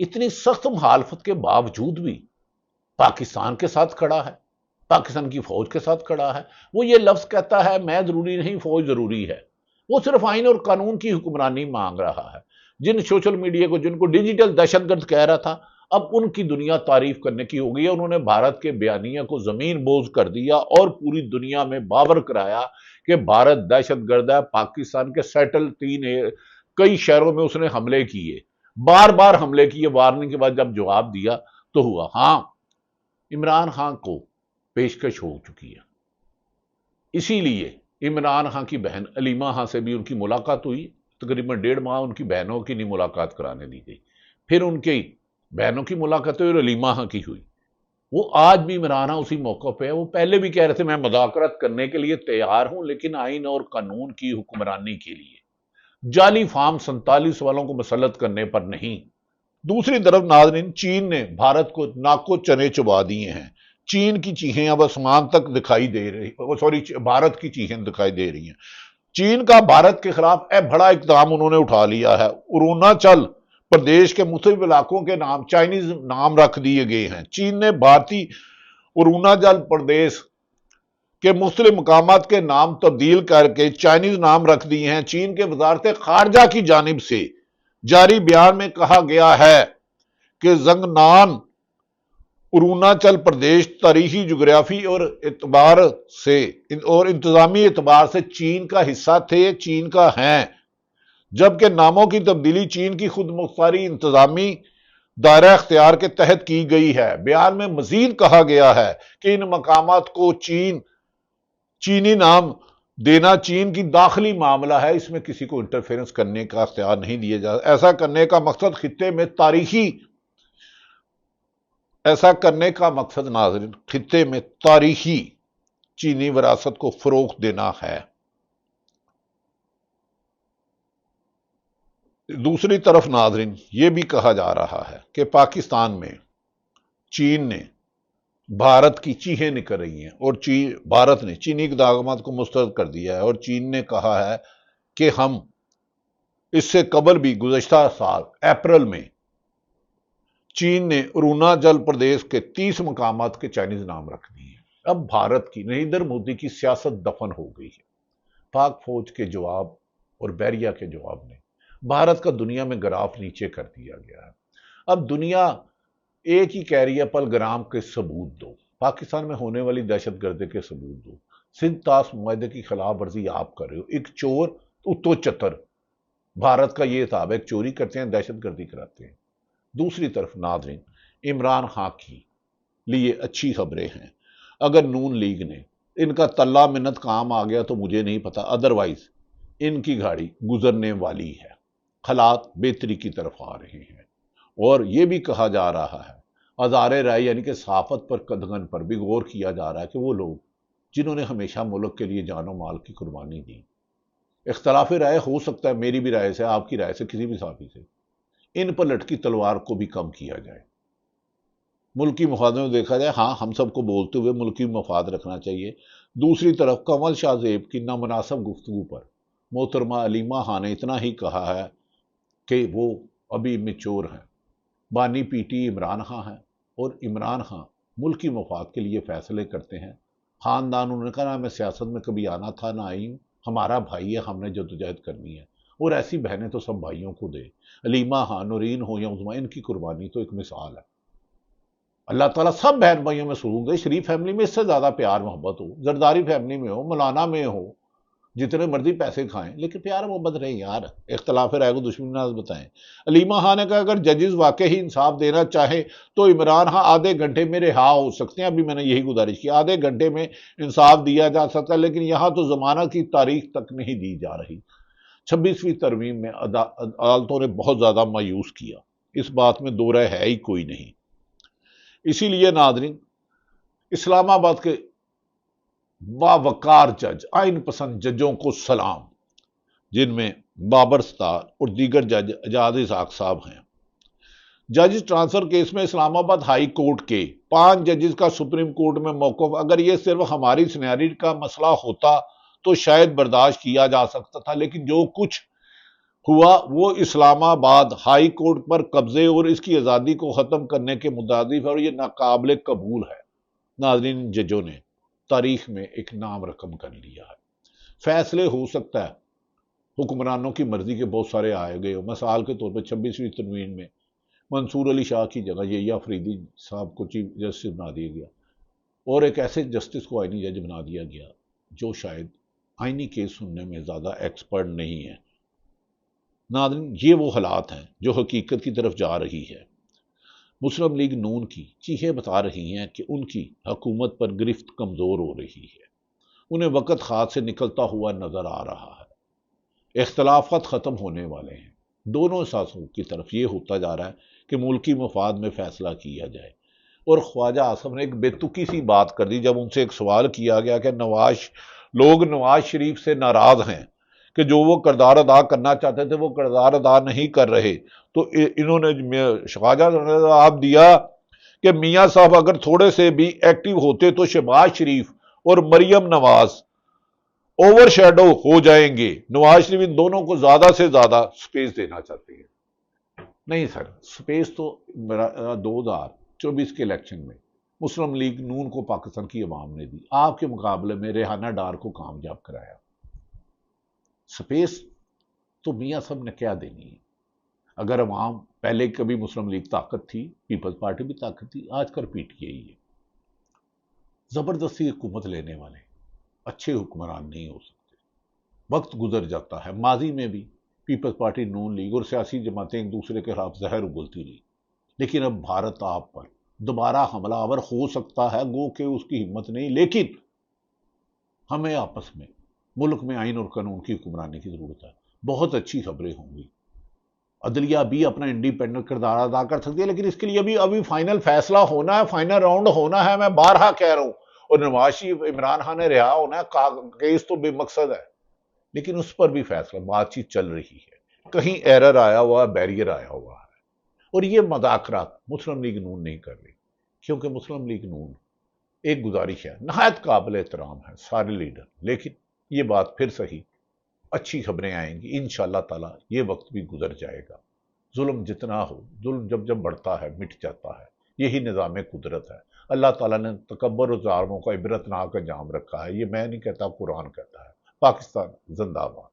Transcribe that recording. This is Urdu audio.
اتنی سخت مخالفت کے باوجود بھی پاکستان کے ساتھ کھڑا ہے، پاکستان کی فوج کے ساتھ کھڑا ہے۔ وہ یہ لفظ کہتا ہے میں ضروری نہیں، فوج ضروری ہے۔ وہ صرف آئین اور قانون کی حکمرانی مانگ رہا ہے۔ جن سوشل میڈیا کو، جن کو ڈیجیٹل دہشت گرد کہہ رہا تھا، اب ان کی دنیا تعریف کرنے کی ہو گئی ہے۔ انہوں نے بھارت کے بیانیہ کو زمین بوز کر دیا اور پوری دنیا میں باور کرایا کہ بھارت دہشت گرد ہے۔ پاکستان کے سیٹل کئی شہروں میں اس نے حملے کیے، بار بار حملے کیے۔ وارننگ کے بعد جب جواب دیا تو ہوا۔ ہاں، عمران خان کو پیشکش ہو چکی ہے، اسی لیے عمران خان کی بہن علیمہ خان سے بھی ان کی ملاقات ہوئی۔ تقریباً 1.5 ماہ ان کی بہنوں کی نہیں ملاقات کرانے دی گئی، پھر ان کی بہنوں کی ملاقات ہوئی اور علیمہ خان کی ہوئی۔ وہ آج بھی عمران خان اسی موقع پہ ہے۔ وہ پہلے بھی کہہ رہے تھے میں مذاکرات کرنے کے لیے تیار ہوں، لیکن آئین اور قانون کی حکمرانی کے لیے، جعلی فارم 47 والوں کو مسلط کرنے پر نہیں۔ دوسری طرف ناظرین، چین نے بھارت کو ناکو چنے چبا دیے ہیں۔ چین کی چیخیں اب آسمان تک دکھائی دے رہی، بھارت کی چیخیں دکھائی دے رہی ہیں۔ چین کا بھارت کے خلاف بڑا اقدام انہوں نے اٹھا لیا ہے۔ اروناچل پردیش کے مختلف علاقوں کے نام چائنیز نام رکھ دیے گئے ہیں۔ چین نے بھارتی اروناچل پردیش کے مختلف مقامات کے نام تبدیل کر کے چائنیز نام رکھ دیے ہیں۔ چین کے وزارت خارجہ کی جانب سے جاری بیان میں کہا گیا ہے کہ زنگنان اروناچل پردیش تاریخی، جغرافی اور انتظامی اعتبار سے چین کا حصہ تھے، چین کا ہیں، جبکہ ناموں کی تبدیلی چین کی خود مختاری انتظامی دائرہ اختیار کے تحت کی گئی ہے۔ بیان میں مزید کہا گیا ہے کہ ان مقامات کو چینی نام دینا چین کی داخلی معاملہ ہے، اس میں کسی کو انٹرفیرنس کرنے کا اختیار نہیں دیا جاتا۔ ایسا کرنے کا مقصد ناظرین خطے میں تاریخی چینی وراثت کو فروغ دینا ہے۔ دوسری طرف ناظرین یہ بھی کہا جا رہا ہے کہ پاکستان میں چین نے بھارت کی چیخیں نکل رہی ہیں اور بھارت نے چینی اقدامات کو مسترد کر دیا ہے، اور چین نے کہا ہے کہ ہم اس سے قبل بھی گزشتہ سال اپریل میں چین نے اروناچل پردیش کے 30 مقامات کے چائنیز نام رکھ دیے ہیں۔ اب بھارت کی نریندر مودی کی سیاست دفن ہو گئی ہے۔ پاک فوج کے جواب اور بحریہ کے جواب نے بھارت کا دنیا میں گراف نیچے کر دیا گیا ہے۔ اب دنیا ایک ہی کہہ رہی ہے پلگرام کے ثبوت دو، پاکستان میں ہونے والی دہشت گردی کے ثبوت دو۔ سندھ طاس معاہدے کی خلاف ورزی آپ کر رہے ہو، ایک چور اتو چتر، بھارت کا یہ حساب ہے، چوری کرتے ہیں، دہشت گردی کراتے ہیں۔ دوسری طرف ناظرین عمران خان کی لیے اچھی خبریں ہیں۔ اگر نون لیگ نے ان کا تلہ منت کام آ گیا تو مجھے نہیں پتا، ادروائز ان کی گاڑی گزرنے والی ہے۔ حالات بہتری کی طرف آ رہے ہیں، اور یہ بھی کہا جا رہا ہے، ہزارے رائے یعنی کہ صحافت پر قدغن پر بھی غور کیا جا رہا ہے کہ وہ لوگ جنہوں نے ہمیشہ ملک کے لیے جان و مال کی قربانی دی، اختلاف رائے ہو سکتا ہے میری بھی رائے سے، آپ کی رائے سے، کسی بھی صحافی سے، ان پر لٹکی تلوار کو بھی کم کیا جائے، ملکی مفادوں میں دیکھا جائے۔ ہاں، ہم سب کو بولتے ہوئے ملکی مفاد رکھنا چاہیے۔ دوسری طرف کنول شاہ زیب کی نامناسب گفتگو پر محترمہ علیمہ خان نے اتنا ہی کہا ہے کہ وہ ابھی میچور ہیں۔ بانی پی ٹی عمران خان ہیں، اور عمران خان ملکی مفاد کے لیے فیصلے کرتے ہیں۔ خاندان، انہوں نے کہا نہ میں سیاست میں کبھی آنا تھا نہ آئی ہوں، ہمارا بھائی ہے، ہم نے جدوجہد کرنی ہے، اور ایسی بہنیں تو سب بھائیوں کو دے۔ علیمہ خان، نورین ہو یا عظمیٰ، ان کی قربانی تو ایک مثال ہے۔ اللہ تعالیٰ سب بہن بھائیوں میں سکون دے۔ شریف فیملی میں اس سے زیادہ پیار محبت ہو، زرداری فیملی میں ہو، مولانا میں ہو، جتنے مرضی پیسے کھائیں، لیکن پیار محبت رہے یار، اختلاف رائے کو دشمنی نہ بتائیں۔ علیمہ خان نے کہا اگر ججز واقعی انصاف دینا چاہیں تو عمران خان آدھے گھنٹے میں رہا ہو سکتے ہیں۔ ابھی میں نے یہی گزارش کی، آدھے گھنٹے میں انصاف دیا جا سکتا ہے، لیکن یہاں تو ضمانت کی تاریخ تک نہیں دی جا رہی۔ 26ویں ترمیم میں عدالتوں نے بہت زیادہ مایوس کیا، اس بات میں دو رائے ہے ہی کوئی نہیں۔ اسی لیے ناظرین، اسلام آباد کے باوقار جج، آئین پسند ججوں کو سلام، جن میں بابر ستار اور دیگر جج اعجاز اسحاق صاحب ہیں۔ جج ٹرانسفر کیس میں اسلام آباد ہائی کورٹ کے 5 ججز کا سپریم کورٹ میں موقف، اگر یہ صرف ہماری سینیریٹ کا مسئلہ ہوتا تو شاید برداشت کیا جا سکتا تھا، لیکن جو کچھ ہوا وہ اسلام آباد ہائی کورٹ پر قبضے اور اس کی آزادی کو ختم کرنے کے مترادف ہے، اور یہ ناقابل قبول ہے۔ ناظرین، ججوں نے تاریخ میں ایک نام رقم کر لیا ہے۔ فیصلے ہو سکتا ہے حکمرانوں کی مرضی کے بہت سارے آئے گئے ہو، مثال کے طور پہ 26ویں تنوین میں منصور علی شاہ کی جگہ یہ افریدی صاحب کو چیف جسٹس بنا دیا گیا، اور ایک ایسے جسٹس کو آئینی جج بنا دیا گیا جو شاید آئینی کیس سننے میں زیادہ ایکسپرٹ نہیں ہے۔ ناظرین، یہ وہ حالات ہیں جو حقیقت کی طرف جا رہی ہے۔ مسلم لیگ نون کی چیخیں بتا رہی ہیں کہ ان کی حکومت پر گرفت کمزور ہو رہی ہے، انہیں وقت ہاتھ سے نکلتا ہوا نظر آ رہا ہے، اختلافات ختم ہونے والے ہیں، دونوں سازوں کی طرف یہ ہوتا جا رہا ہے کہ ملکی مفاد میں فیصلہ کیا جائے۔ اور خواجہ آصف نے ایک بے تکی سی بات کر دی جب ان سے ایک سوال کیا گیا کہ لوگ نواز شریف سے ناراض ہیں کہ جو وہ کردار ادا کرنا چاہتے تھے وہ کردار ادا نہیں کر رہے، تو انہوں نے خواجہ نے جواب دیا کہ میاں صاحب اگر تھوڑے سے بھی ایکٹیو ہوتے تو شہباز شریف اور مریم نواز اوور شیڈو ہو جائیں گے۔ نواز شریف ان دونوں کو زیادہ سے زیادہ سپیس دینا چاہتے ہیں۔ نہیں سر، سپیس تو 2024 کے الیکشن میں مسلم لیگ نون کو پاکستان کی عوام نے دی، آپ کے مقابلے میں ریحانہ ڈار کو کامیاب کرایا۔ سپیس تو میاں صاحب نے کیا دینی ہے؟ اگر عوام پہلے کبھی مسلم لیگ طاقت تھی، پیپلز پارٹی بھی طاقت تھی، آج کر پیٹ یہی ہے۔ زبردستی حکومت لینے والے اچھے حکمران نہیں ہو سکتے، وقت گزر جاتا ہے۔ ماضی میں بھی پیپلز پارٹی، نون لیگ اور سیاسی جماعتیں ایک دوسرے کے خلاف زہر اگلتی رہی، لیکن اب بھارت آپ پر دوبارہ حملہ آور ہو سکتا ہے، گو کہ اس کی ہمت نہیں، لیکن ہمیں آپس میں ملک میں آئین اور قانون کی حکمرانی کی ضرورت ہے۔ بہت اچھی خبریں ہوں گی، عدلیہ بھی اپنا انڈیپینڈنٹ کردار ادا کر سکتی ہے، لیکن اس کے لیے ابھی فائنل فیصلہ ہونا ہے، فائنل راؤنڈ ہونا ہے۔ میں بارہا کہہ رہا ہوں، اور نواز شریف عمران خان نے رہا ہونا ہے، کیس تو بے مقصد ہے، لیکن اس پر بھی فیصلہ بات چیت چل رہی ہے، کہیں ایرر آیا ہوا ہے، بیریئر آیا ہوا ہے، اور یہ مذاکرات مسلم لیگ نون نہیں کر رہی، کیونکہ مسلم لیگ نون ایک گزارش ہے، نہایت قابل احترام ہے سارے لیڈر، لیکن یہ بات پھر صحیح، اچھی خبریں آئیں گی انشاءاللہ تعالی، یہ وقت بھی گزر جائے گا۔ ظلم جتنا ہو، ظلم جب بڑھتا ہے مٹ جاتا ہے، یہی نظام قدرت ہے۔ اللہ تعالیٰ نے تکبر و ظالموں کا عبرتناک انجام رکھا ہے، یہ میں نہیں کہتا، قرآن کہتا ہے۔ پاکستان زندہ باد۔